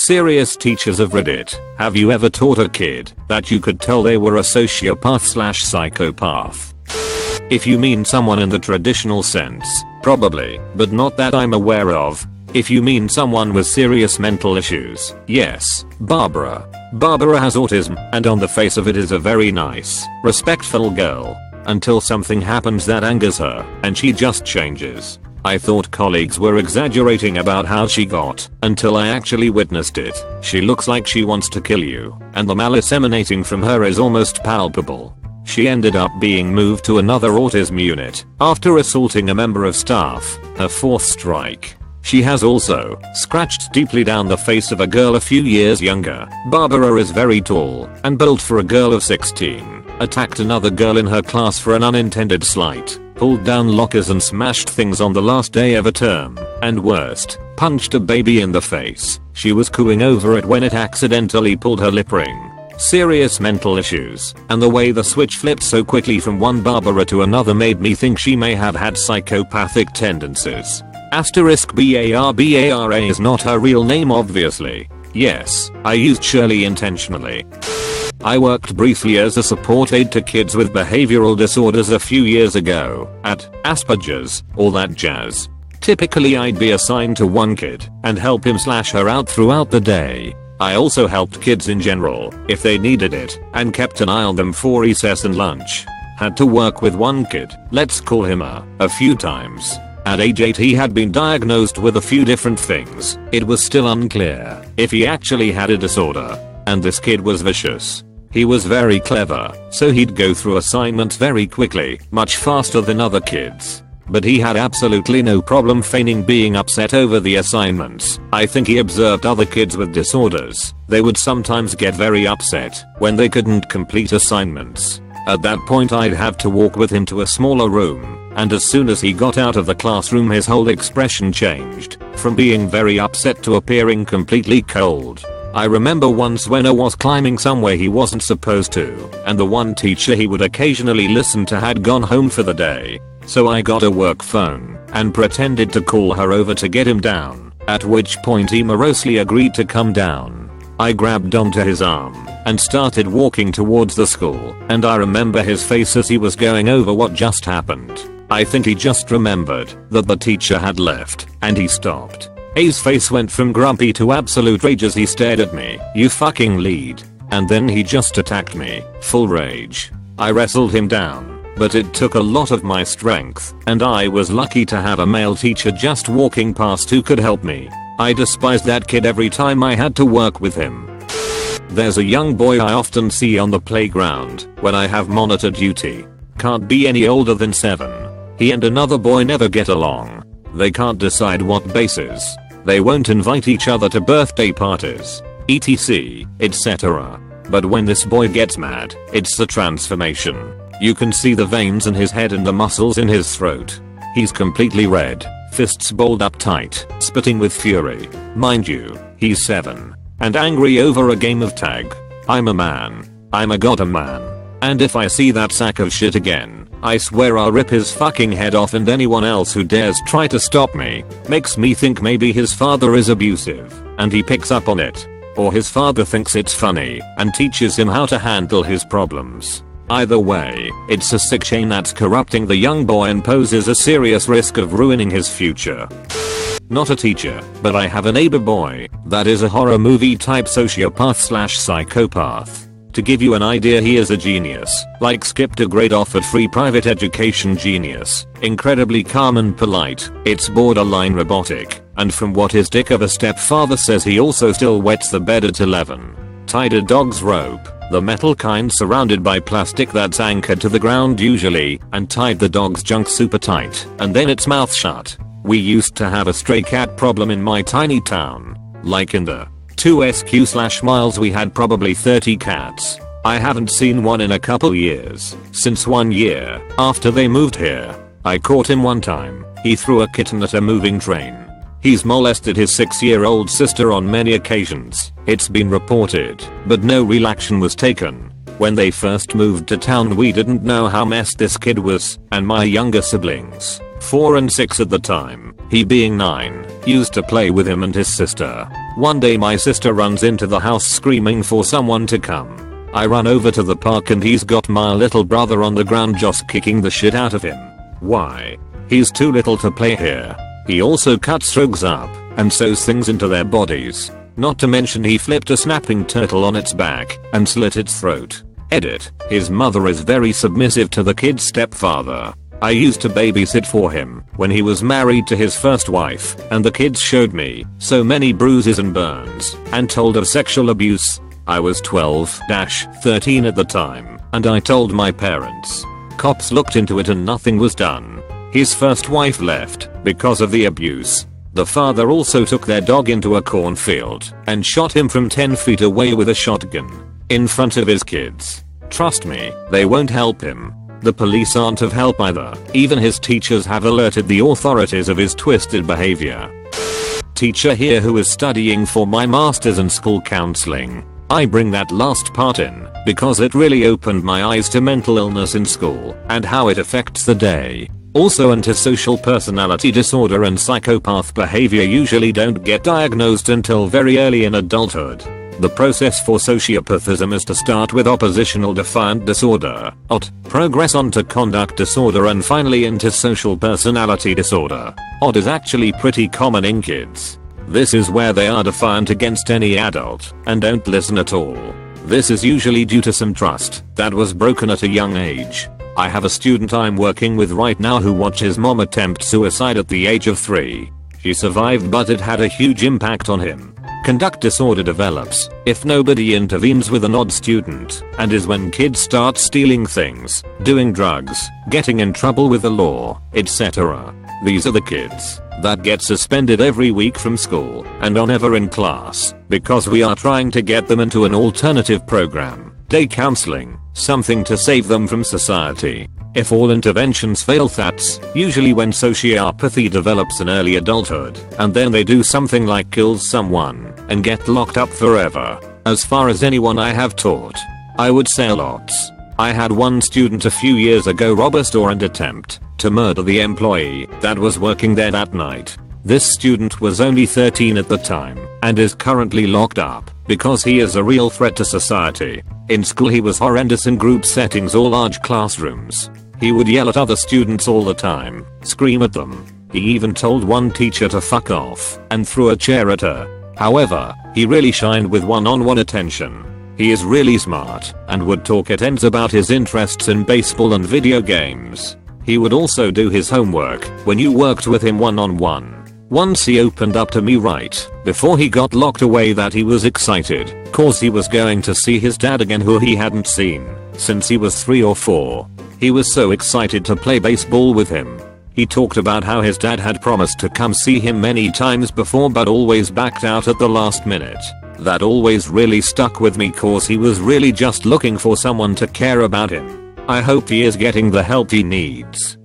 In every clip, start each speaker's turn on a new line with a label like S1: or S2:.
S1: Serious teachers of Reddit, have you ever taught a kid that you could tell they were a sociopath/psychopath? If you mean someone in the traditional sense, probably, but not that I'm aware of. If you mean someone with serious mental issues, yes, Barbara. Barbara has autism, and on the face of it is a very nice, respectful girl. Until something happens that angers her, and she just changes. I thought colleagues were exaggerating about how she got, until I actually witnessed it. She looks like she wants to kill you, and the malice emanating from her is almost palpable. She ended up being moved to another autism unit after assaulting a member of staff, her fourth strike. She has also scratched deeply down the face of a girl a few years younger. Barbara is very tall and built for a girl of 16, attacked another girl in her class for an unintended slight, pulled down lockers and smashed things on the last day of a term, and worst, punched a baby in the face. She was cooing over it when it accidentally pulled her lip ring. Serious mental issues, and the way the switch flipped so quickly from one Barbara to another made me think she may have had psychopathic tendencies. *Barbara is not her real name obviously. Yes, I used Shirley intentionally. I worked briefly as a support aide to kids with behavioral disorders a few years ago, at Asperger's, all that jazz. Typically I'd be assigned to one kid, and help him/her out throughout the day. I also helped kids in general, if they needed it, and kept an eye on them for recess and lunch. Had to work with one kid, let's call him a few times. At age 8 he had been diagnosed with a few different things. It was still unclear if he actually had a disorder. And this kid was vicious. He was very clever, so he'd go through assignments very quickly, much faster than other kids. But he had absolutely no problem feigning being upset over the assignments. I think he observed other kids with disorders. They would sometimes get very upset when they couldn't complete assignments. At that point I'd have to walk with him to a smaller room, and as soon as he got out of the classroom his whole expression changed, from being very upset to appearing completely cold. I remember once when I was climbing somewhere he wasn't supposed to, and the one teacher he would occasionally listen to had gone home for the day. So I got a work phone and pretended to call her over to get him down, at which point he morosely agreed to come down. I grabbed onto his arm and started walking towards the school, and I remember his face as he was going over what just happened. I think he just remembered that the teacher had left, and he stopped. His face went from grumpy to absolute rage as he stared at me. "You fucking lead." And then he just attacked me, full rage. I wrestled him down, but it took a lot of my strength, and I was lucky to have a male teacher just walking past who could help me. I despised that kid every time I had to work with him. There's a young boy I often see on the playground when I have monitor duty. Can't be any older than 7. He and another boy never get along. They can't decide what basis. They won't invite each other to birthday parties, etc., etc. But when this boy gets mad, it's a transformation. You can see the veins in his head and the muscles in his throat. He's completely red, fists balled up tight, spitting with fury. Mind you, he's 7. And angry over a game of tag. I'm a man. I'm a goddamn man. And if I see that sack of shit again, I swear I'll rip his fucking head off, and anyone else who dares try to stop me. Makes me think maybe his father is abusive, and he picks up on it. Or his father thinks it's funny, and teaches him how to handle his problems. Either way, it's a sick chain that's corrupting the young boy and poses a serious risk of ruining his future. Not a teacher, but I have a neighbor boy that is a horror movie type sociopath/psychopath. To give you an idea, he is a genius, like skipped a grade offered free private education genius, incredibly calm and polite. It's borderline robotic, and from what his dick of a stepfather says, he also still wets the bed at 11. Tied a dog's rope, the metal kind surrounded by plastic that's anchored to the ground usually, and tied the dog's junk super tight, and then its mouth shut. We used to have a stray cat problem in my tiny town. Like in the 2 sq/miles we had probably 30 cats. I haven't seen one in a couple years, since 1 year after they moved here. I caught him one time. He threw a kitten at a moving train. He's molested his 6-year-old sister on many occasions. It's been reported, but no real action was taken. When they first moved to town we didn't know how messed this kid was, and my younger siblings 4 and 6 at the time, he being 9, used to play with him and his sister. One day my sister runs into the house screaming for someone to come. I run over to the park and he's got my little brother on the ground just kicking the shit out of him. Why? He's too little to play here. He also cuts rogues up and sews things into their bodies. Not to mention he flipped a snapping turtle on its back and slit its throat. Edit. His mother is very submissive to the kid's stepfather. I used to babysit for him when he was married to his first wife, and the kids showed me so many bruises and burns and told of sexual abuse. I was 12-13 at the time, and I told my parents. Cops looked into it and nothing was done. His first wife left because of the abuse. The father also took their dog into a cornfield and shot him from 10 feet away with a shotgun in front of his kids. Trust me, they won't help him. The police aren't of help either. Even his teachers have alerted the authorities of his twisted behavior. Teacher here who is studying for my master's in school counseling. I bring that last part in because it really opened my eyes to mental illness in school and how it affects the day. Also, antisocial personality disorder and psychopath behavior usually don't get diagnosed until very early in adulthood. The process for sociopathism is to start with oppositional defiant disorder, OD, progress on to conduct disorder and finally antisocial personality disorder. OD is actually pretty common in kids. This is where they are defiant against any adult and don't listen at all. This is usually due to some trust that was broken at a young age. I have a student I'm working with right now who watched his mom attempt suicide at the age of 3. She survived, but it had a huge impact on him. Conduct disorder develops if nobody intervenes with an odd student, and is when kids start stealing things, doing drugs, getting in trouble with the law, etc. These are the kids that get suspended every week from school and are never in class because we are trying to get them into an alternative program, day counseling, something to save them from society. If all interventions fail, that's usually when sociopathy develops in early adulthood, and then they do something like kill someone and get locked up forever. As far as anyone I have taught, I would say lots. I had one student a few years ago rob a store and attempt to murder the employee that was working there that night. This student was only 13 at the time and is currently locked up because he is a real threat to society. In school he was horrendous in group settings or large classrooms. He would yell at other students all the time, scream at them. He even told one teacher to fuck off and threw a chair at her. However, he really shined with one-on-one attention. He is really smart and would talk at ends about his interests in baseball and video games. He would also do his homework when you worked with him one-on-one. Once he opened up to me right before he got locked away that he was excited cause he was going to see his dad again, who he hadn't seen since he was 3 or 4. He was so excited to play baseball with him. He talked about how his dad had promised to come see him many times before but always backed out at the last minute. That always really stuck with me cause he was really just looking for someone to care about him. I hope he is getting the help he needs.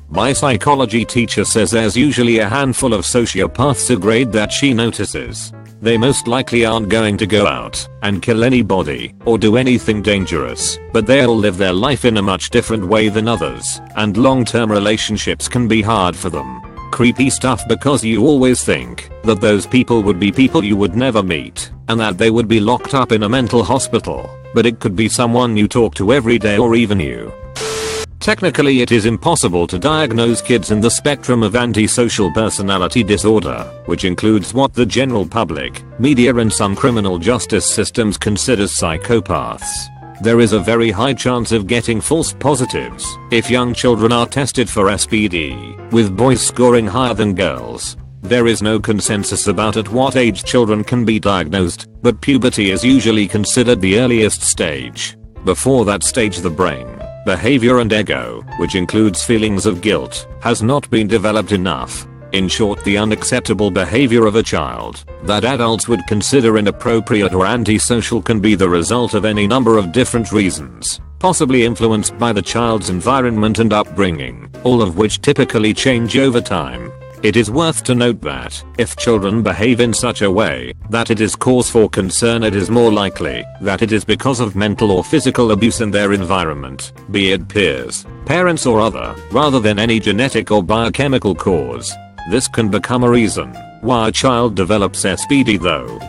S1: My psychology teacher says there's usually a handful of sociopaths a grade that she notices. They most likely aren't going to go out and kill anybody or do anything dangerous, but they'll live their life in a much different way than others, and long-term relationships can be hard for them. Creepy stuff because you always think that those people would be people you would never meet and that they would be locked up in a mental hospital, but it could be someone you talk to every day or even you. Technically it is impossible to diagnose kids in the spectrum of antisocial personality disorder, which includes what the general public, media and some criminal justice systems considers psychopaths. There is a very high chance of getting false positives if young children are tested for SPD, with boys scoring higher than girls. There is no consensus about at what age children can be diagnosed, but puberty is usually considered the earliest stage. Before that stage the brain, behavior and ego, which includes feelings of guilt, has not been developed enough. In short, the unacceptable behavior of a child that adults would consider inappropriate or antisocial can be the result of any number of different reasons, possibly influenced by the child's environment and upbringing, all of which typically change over time. It is worth to note that if children behave in such a way that it is cause for concern, it is more likely that it is because of mental or physical abuse in their environment, be it peers, parents or other, rather than any genetic or biochemical cause. This can become a reason why a child develops SPD though.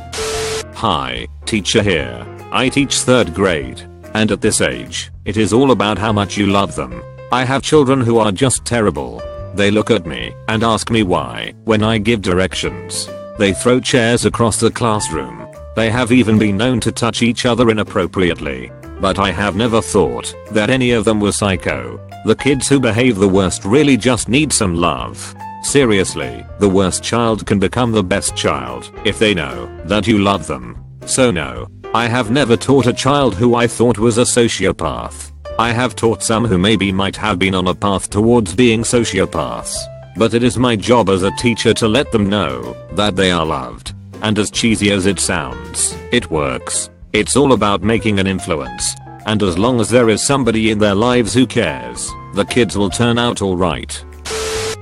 S1: Hi, teacher here. I teach 3rd grade. And at this age, it is all about how much you love them. I have children who are just terrible. They look at me and ask me why when I give directions. They throw chairs across the classroom. They have even been known to touch each other inappropriately. But I have never thought that any of them were psycho. The kids who behave the worst really just need some love. Seriously, the worst child can become the best child if they know that you love them. So no, I have never taught a child who I thought was a sociopath. I have taught some who maybe might have been on a path towards being sociopaths. But it is my job as a teacher to let them know that they are loved. And as cheesy as it sounds, it works. It's all about making an influence. And as long as there is somebody in their lives who cares, the kids will turn out alright.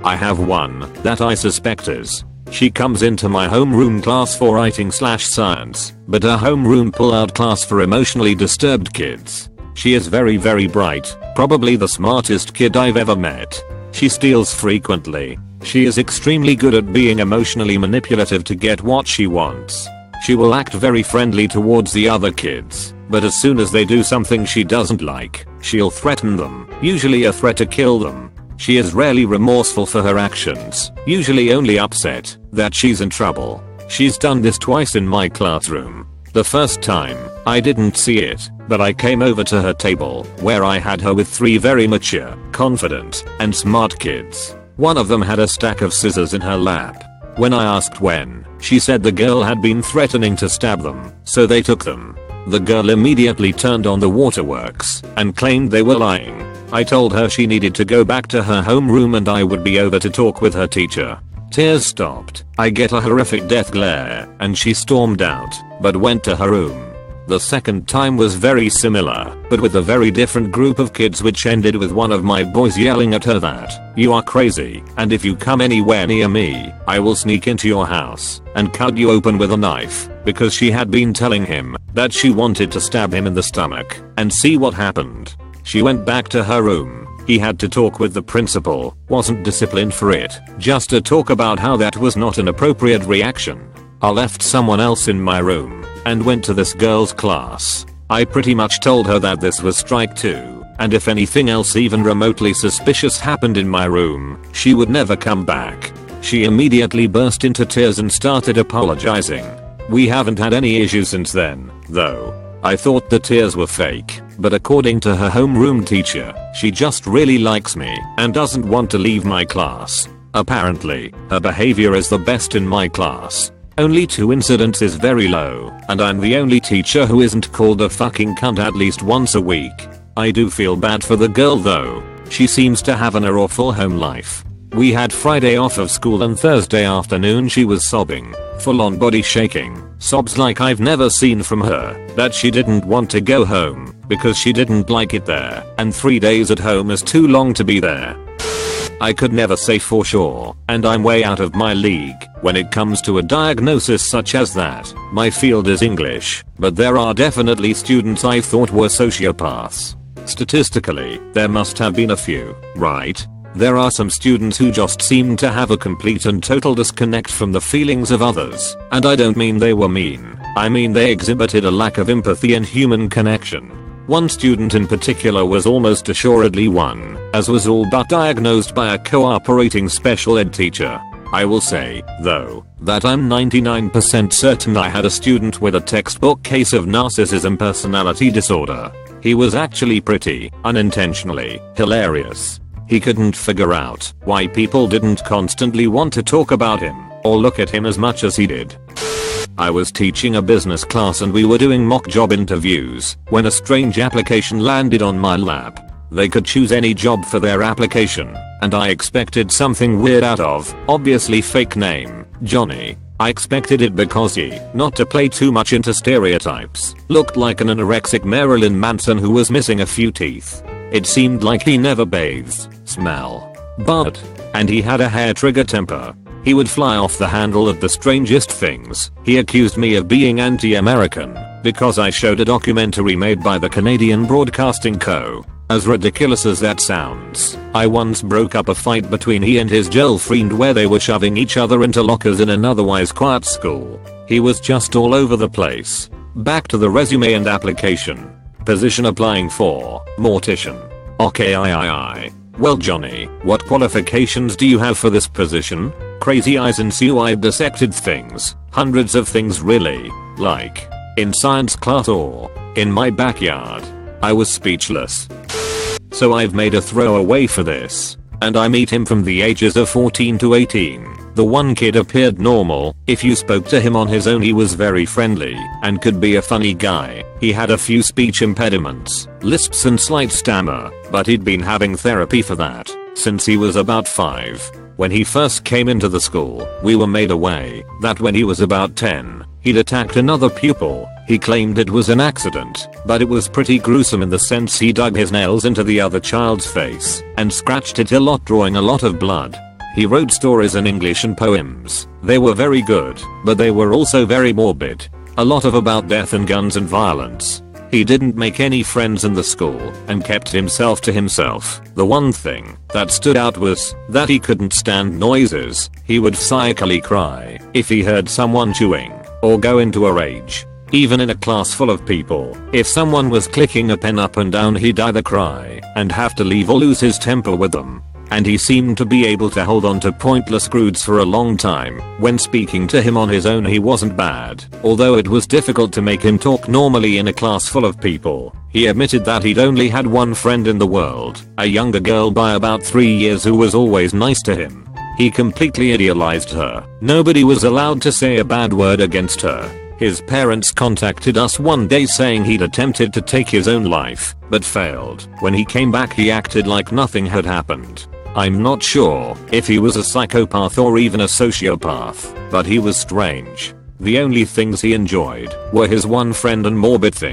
S1: I have one that I suspect is. She comes into my homeroom class for writing/science, but a homeroom pull-out class for emotionally disturbed kids. She is very bright, probably the smartest kid I've ever met. She steals frequently. She is extremely good at being emotionally manipulative to get what she wants. She will act very friendly towards the other kids, but as soon as they do something she doesn't like, she'll threaten them, usually a threat to kill them. She is rarely remorseful for her actions, usually only upset that she's in trouble. She's done this twice in my classroom. The first time, I didn't see it, but I came over to her table, where I had her with 3 very mature, confident, and smart kids. One of them had a stack of scissors in her lap. When I asked when, she said the girl had been threatening to stab them, so they took them. The girl immediately turned on the waterworks and claimed they were lying. I told her she needed to go back to her homeroom and I would be over to talk with her teacher. Tears stopped. I get a horrific death glare and she stormed out, but went to her room. The second time was very similar, but with a very different group of kids, which ended with one of my boys yelling at her that, "You are crazy, and if you come anywhere near me, I will sneak into your house and cut you open with a knife," because she had been telling him that she wanted to stab him in the stomach and see what happened. She went back to her room. He had to talk with the principal, wasn't disciplined for it, just to talk about how that was not an appropriate reaction. I left someone else in my room and went to this girl's class. I pretty much told her that this was strike 2, and if anything else even remotely suspicious happened in my room, she would never come back. She immediately burst into tears and started apologizing. We haven't had any issues since then, though. I thought the tears were fake, but according to her homeroom teacher, she just really likes me and doesn't want to leave my class. Apparently, her behavior is the best in my class. Only 2 incidents is very low, and I'm the only teacher who isn't called a fucking cunt at least once a week. I do feel bad for the girl though. She seems to have an awful home life. We had Friday off of school and Thursday afternoon she was sobbing, full on body shaking, sobs like I've never seen from her, that she didn't want to go home because she didn't like it there, and 3 days at home is too long to be there. I could never say for sure, and I'm way out of my league when it comes to a diagnosis such as that. My field is English, but there are definitely students I thought were sociopaths. Statistically, there must have been a few, right? There are some students who just seem to have a complete and total disconnect from the feelings of others, and I don't mean they were mean, I mean they exhibited a lack of empathy and human connection. One student in particular was almost assuredly one, as was all but diagnosed by a cooperating special ed teacher. I will say, though, that I'm 99% certain I had a student with a textbook case of narcissism personality disorder. He was actually pretty, unintentionally, hilarious. He couldn't figure out why people didn't constantly want to talk about him or look at him as much as he did. I was teaching a business class and we were doing mock job interviews when a strange application landed on my lap. They could choose any job for their application, and I expected something weird out of, obviously fake name, Johnny. I expected it because he, not to play too much into stereotypes, looked like an anorexic Marilyn Manson who was missing a few teeth. It seemed like he never bathes, smell, but, and he had a hair trigger temper. He would fly off the handle at the strangest things. He accused me of being anti-American because I showed a documentary made by the Canadian Broadcasting Co. As ridiculous as that sounds, I once broke up a fight between he and his girlfriend where they were shoving each other into lockers in an otherwise quiet school. He was just all over the place. Back to the resume and application. Position applying for, mortician. Okay, Well Johnny, what qualifications do you have for this position? Crazy eyes ensue. I've dissected things. Hundreds of things really. Like, in science class or, in my backyard. I was speechless. So I've made a throwaway for this. And I meet him from the ages of 14 to 18. The one kid appeared normal. If you spoke to him on his own he was very friendly and could be a funny guy. He had a few speech impediments, lisps and slight stammer, but he'd been having therapy for that since he was about 5. When he first came into the school, we were made aware that when he was about 10, he'd attacked another pupil. He claimed it was an accident, but it was pretty gruesome in the sense he dug his nails into the other child's face and scratched it a lot, drawing a lot of blood. He wrote stories in English and poems. They were very good, but they were also very morbid. A lot of about death and guns and violence. He didn't make any friends in the school and kept himself to himself. The one thing that stood out was that he couldn't stand noises. He would psychically cry if he heard someone chewing or go into a rage. Even in a class full of people, if someone was clicking a pen up and down he'd either cry and have to leave or lose his temper with them. And he seemed to be able to hold on to pointless grooves for a long time. When speaking to him on his own he wasn't bad, although it was difficult to make him talk normally in a class full of people. He admitted that he'd only had one friend in the world, a younger girl by about 3 years who was always nice to him. He completely idealized her. Nobody was allowed to say a bad word against her. His parents contacted us one day saying he'd attempted to take his own life, but failed. When he came back he acted like nothing had happened. I'm not sure if he was a psychopath or even a sociopath, but he was strange. The only things he enjoyed were his one friend and morbid thing.